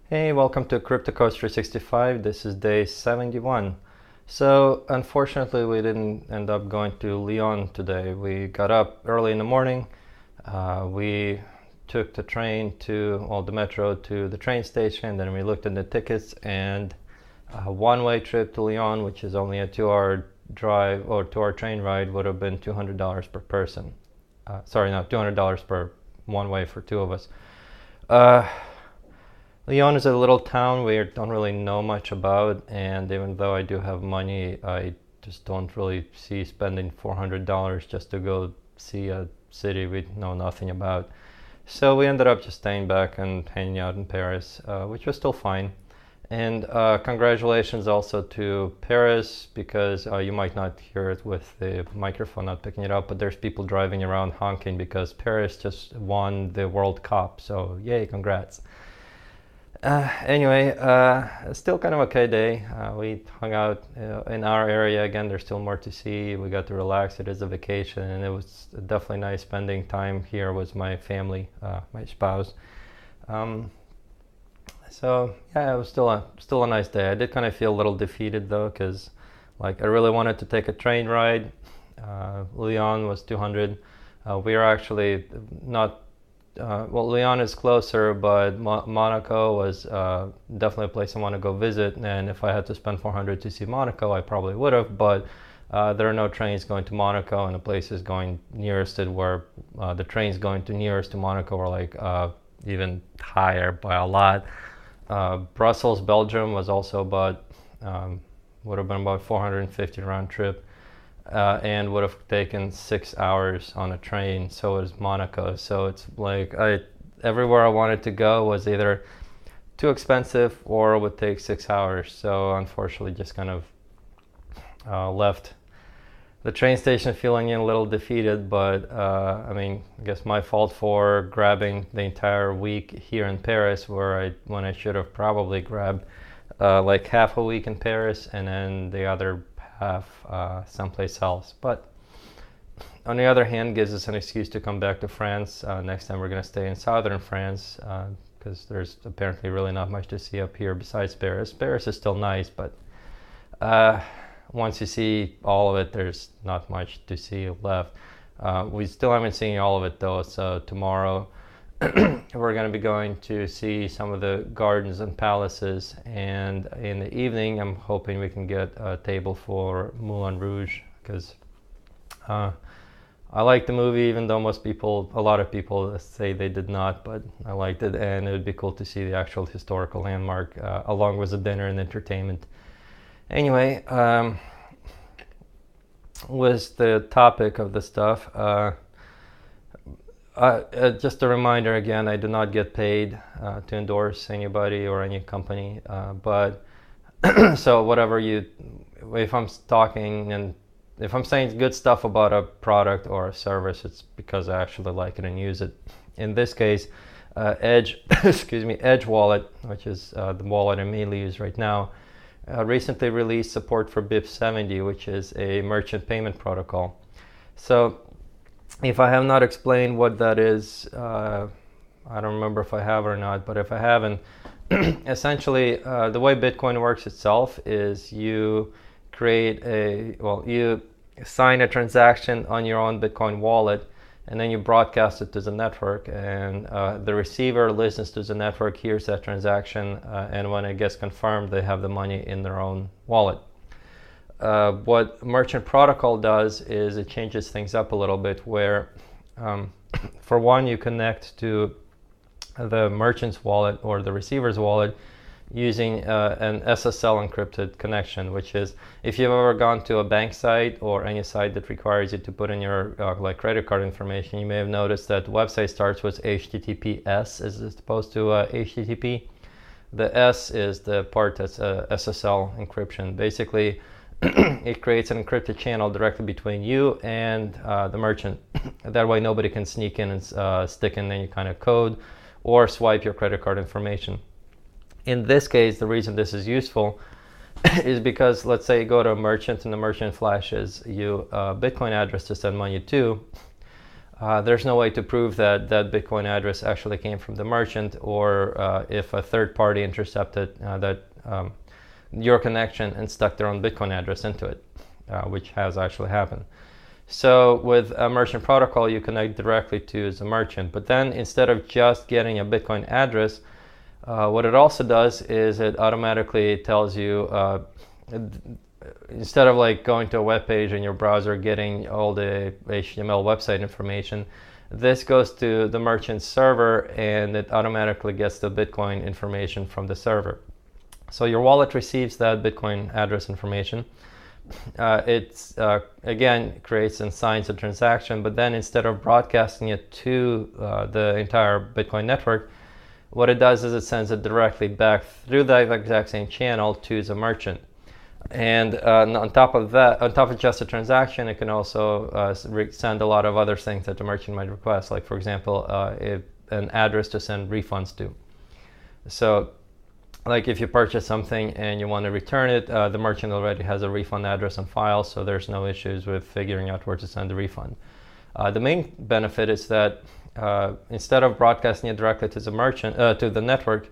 Hey, welcome to CryptoCoach365. This is day 71. So, unfortunately, we didn't end up going to Lyon today. We got up early in the morning. We took the train the metro to the train station. Then we looked at the tickets, and a one-way trip to Lyon, which is only a 2-hour drive or 2-hour train ride, would have been $200 per person. Sorry, not $200 per one way for two of us. Lyon is a little town we don't really know much about, and even though I do have money, I just don't really see spending $400 just to go see a city we know nothing about. So we ended up just staying back and hanging out in Paris, which was still fine. And congratulations also to Paris, because you might not hear it with the microphone not picking it up, but there's people driving around honking because Paris just won the World Cup. So yay, congrats. Anyway, still kind of okay day. We hung out in our area again. There's still more to see. We got to relax. It is a vacation, and it was definitely nice spending time here with my family, my spouse. So yeah, it was still a nice day. I did kind of feel a little defeated though, because like I really wanted to take a train ride. Lyon was 200. We are actually not. Lyon is closer, but Monaco was definitely a place I want to go visit. And if I had to spend 400 to see Monaco, I probably would have. But there are no trains going to Monaco, and the places going nearest to where the trains going to nearest to Monaco are like even higher by a lot. Brussels, Belgium was also would have been about 450 round trip. And would have taken 6 hours on a train. So was Monaco. So it's like everywhere I wanted to go was either too expensive or would take 6 hours. So unfortunately, just kind of left the train station feeling a little defeated. But I mean, I guess my fault for grabbing the entire week here in Paris, when I should have probably grabbed like half a week in Paris and then the other half someplace else. But on the other hand, gives us an excuse to come back to France. Next time we're going to stay in southern France, because there's apparently really not much to see up here besides Paris. Paris is still nice, but once you see all of it, there's not much to see left. We still haven't seen all of it though, so tomorrow we're going to be going to see some of the gardens and palaces, and in the evening I'm hoping we can get a table for Moulin Rouge, because I like the movie, even though a lot of people say they did not, but I liked it, and it would be cool to see the actual historical landmark along with the dinner and entertainment. Anyway, was the topic of the stuff. Just a reminder again, I do not get paid to endorse anybody or any company, but so if I'm talking and if I'm saying good stuff about a product or a service, it's because I actually like it and use it. In this case, Edge, Edge Wallet, which is the wallet I mainly use right now, recently released support for BIP70, which is a merchant payment protocol. So if I have not explained what that is, I don't remember if I have or not, but if I haven't, essentially the way Bitcoin works itself is you you sign a transaction on your own Bitcoin wallet, and then you broadcast it to the network, and the receiver listens to the network, hears that transaction, and when it gets confirmed, they have the money in their own wallet. What merchant protocol does is it changes things up a little bit, where for one, you connect to the merchant's wallet or the receiver's wallet using an SSL encrypted connection, which is, if you've ever gone to a bank site or any site that requires you to put in your like credit card information, you may have noticed that the website starts with HTTPS as opposed to HTTP. The S is the part that's SSL encryption. Basically, it creates an encrypted channel directly between you and the merchant. That way nobody can sneak in and stick in any kind of code or swipe your credit card information. In this case, the reason this is useful is because, let's say you go to a merchant and the merchant flashes you a Bitcoin address to send money to. there's no way to prove that that Bitcoin address actually came from the merchant, or if a third party intercepted your connection and stuck their own Bitcoin address into it, which has actually happened. So with a merchant protocol, you connect directly to the merchant, but then instead of just getting a Bitcoin address, what it also does is it automatically tells you, instead of like going to a web page in your browser getting all the HTML website information, this goes to the merchant server and it automatically gets the Bitcoin information from the server. So your wallet receives that Bitcoin address information. It again creates and signs a transaction, but then instead of broadcasting it to the entire Bitcoin network, what it does is it sends it directly back through that exact same channel to the merchant. And on top of that, on top of just a transaction, it can also send a lot of other things that the merchant might request, like for example, an address to send refunds to. So like if you purchase something and you want to return it, the merchant already has a refund address on file, so there's no issues with figuring out where to send the refund. The main benefit is that instead of broadcasting it directly to the merchant, to the network,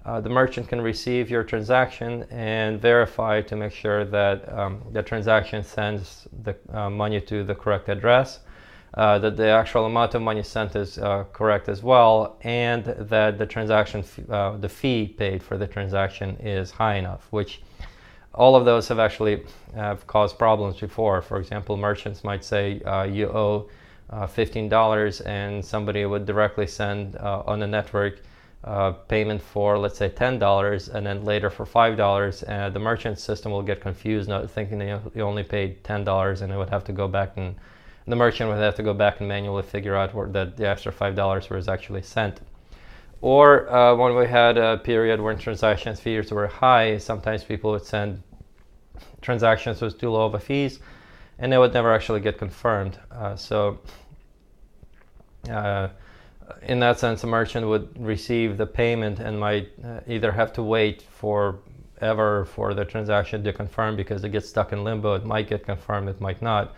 the merchant can receive your transaction and verify to make sure that the transaction sends the money to the correct address, that the actual amount of money sent is correct as well, and that the transaction, the fee paid for the transaction is high enough, which all of those have caused problems before. For example, merchants might say you owe $15 and somebody would directly send on the network payment for, let's say, $10, and then later for $5, and the merchant system will get confused, not thinking that you only paid $10, and it would have to go back, and the merchant would have to go back and manually figure out where that the extra $5 was actually sent. Or when we had a period when transaction fees were high, sometimes people would send transactions with too low of a fees, and they would never actually get confirmed. In that sense, a merchant would receive the payment and might either have to wait forever for the transaction to confirm because it gets stuck in limbo. It might get confirmed, it might not.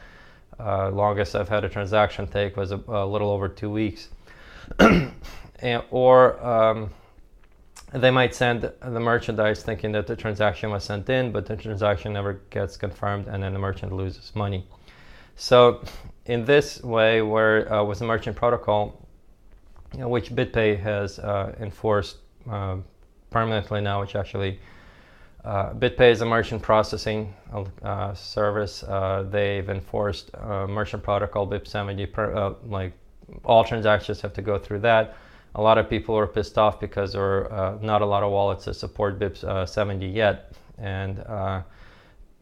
Longest I've had a transaction take was a little over 2 weeks. Or they might send the merchandise thinking that the transaction was sent in, but the transaction never gets confirmed, and then the merchant loses money. So in this way, where with the merchant protocol, which BitPay has enforced permanently now, which actually BitPay is a merchant processing service. They've enforced merchant protocol BIP70, like all transactions have to go through that. A lot of people are pissed off because there are not a lot of wallets that support BIP70 yet, and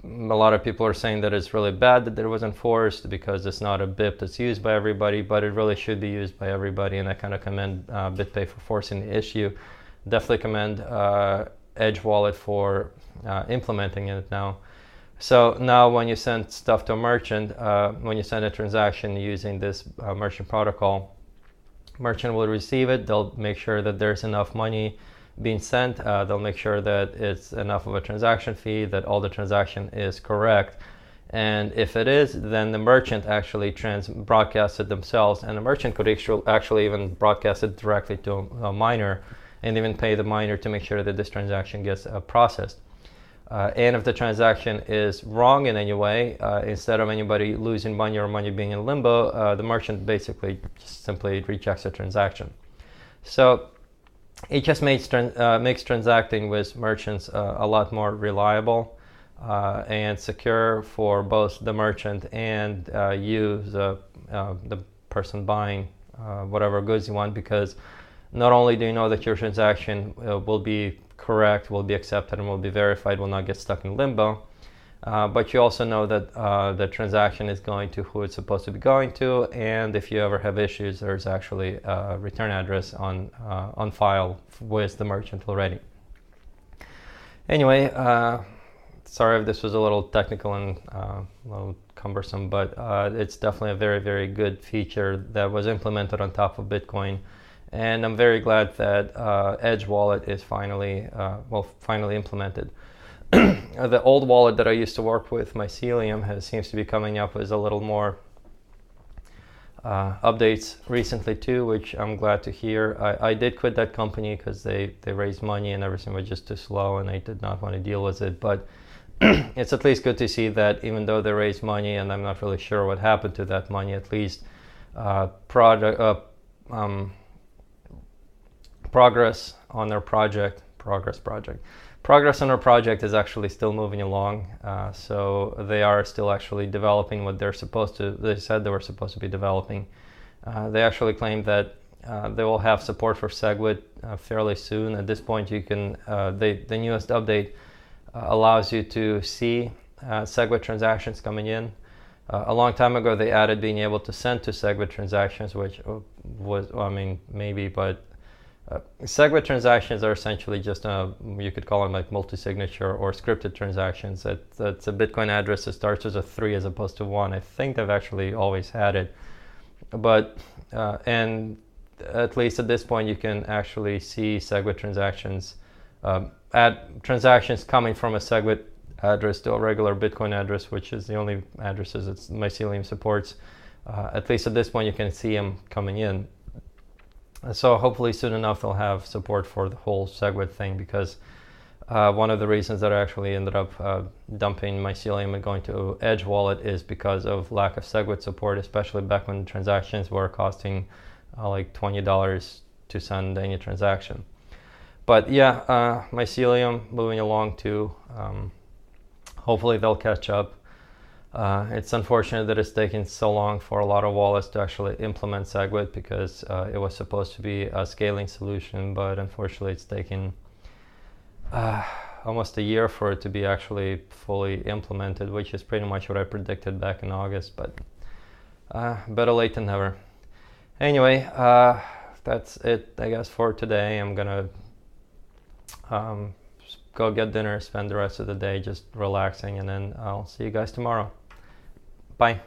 a lot of people are saying that it's really bad that it was enforced because it's not a BIP that's used by everybody, but it really should be used by everybody, and I kind of commend BitPay for forcing the issue. Definitely commend Edge Wallet for implementing it now. So now when you send stuff to a merchant, when you send a transaction using this merchant protocol, merchant will receive it, they'll make sure that there's enough money being sent, they'll make sure that it's enough of a transaction fee, that all the transaction is correct, and if it is, then the merchant actually broadcasts it themselves, and the merchant could actually even broadcast it directly to a miner and even pay the miner to make sure that this transaction gets processed. And if the transaction is wrong in any way, instead of anybody losing money or money being in limbo, the merchant basically just simply rejects the transaction. So it just makes transacting with merchants a lot more reliable and secure for both the merchant and you, the person buying whatever goods you want, because not only do you know that your transaction will be correct, will be accepted, and will be verified, will not get stuck in limbo, but you also know that the transaction is going to who it's supposed to be going to, and if you ever have issues, there's actually a return address on file with the merchant already. Anyway, sorry if this was a little technical and a little cumbersome, but it's definitely a very, very good feature that was implemented on top of Bitcoin. And I'm very glad that Edge Wallet is finally implemented. The old wallet that I used to work with, Mycelium, seems to be coming up with a little more updates recently too, which I'm glad to hear. I did quit that company because they raised money and everything was just too slow and I did not want to deal with it. But it's at least good to see that even though they raised money, and I'm not really sure what happened to that money, at least progress on their project, progress on our project is actually still moving along. So they are still actually developing what they said they were supposed to be developing. They actually claim that they will have support for SegWit fairly soon. At this point, you can the newest update allows you to see SegWit transactions coming in. A long time ago, they added being able to send to SegWit transactions, which was, I mean, maybe, but SegWit transactions are essentially just you could call them like multi-signature or scripted transactions. That's a Bitcoin address that starts as a 3 as opposed to 1. I think they've actually always had it, but and at least at this point you can actually see SegWit transactions, add transactions coming from a SegWit address to a regular Bitcoin address, which is the only addresses that Mycelium supports. At least at this point you can see them coming in. So hopefully soon enough they'll have support for the whole SegWit thing, because one of the reasons that I actually ended up dumping Mycelium and going to Edge Wallet is because of lack of SegWit support, especially back when transactions were costing like $20 to send any transaction. But yeah, Mycelium moving along too. Hopefully they'll catch up. It's unfortunate that it's taken so long for a lot of wallets to actually implement SegWit, because it was supposed to be a scaling solution, but unfortunately it's taken almost a year for it to be actually fully implemented, which is pretty much what I predicted back in August, but better late than never. Anyway, that's it, I guess, for today. I'm gonna go get dinner, spend the rest of the day just relaxing, and then I'll see you guys tomorrow. Bye.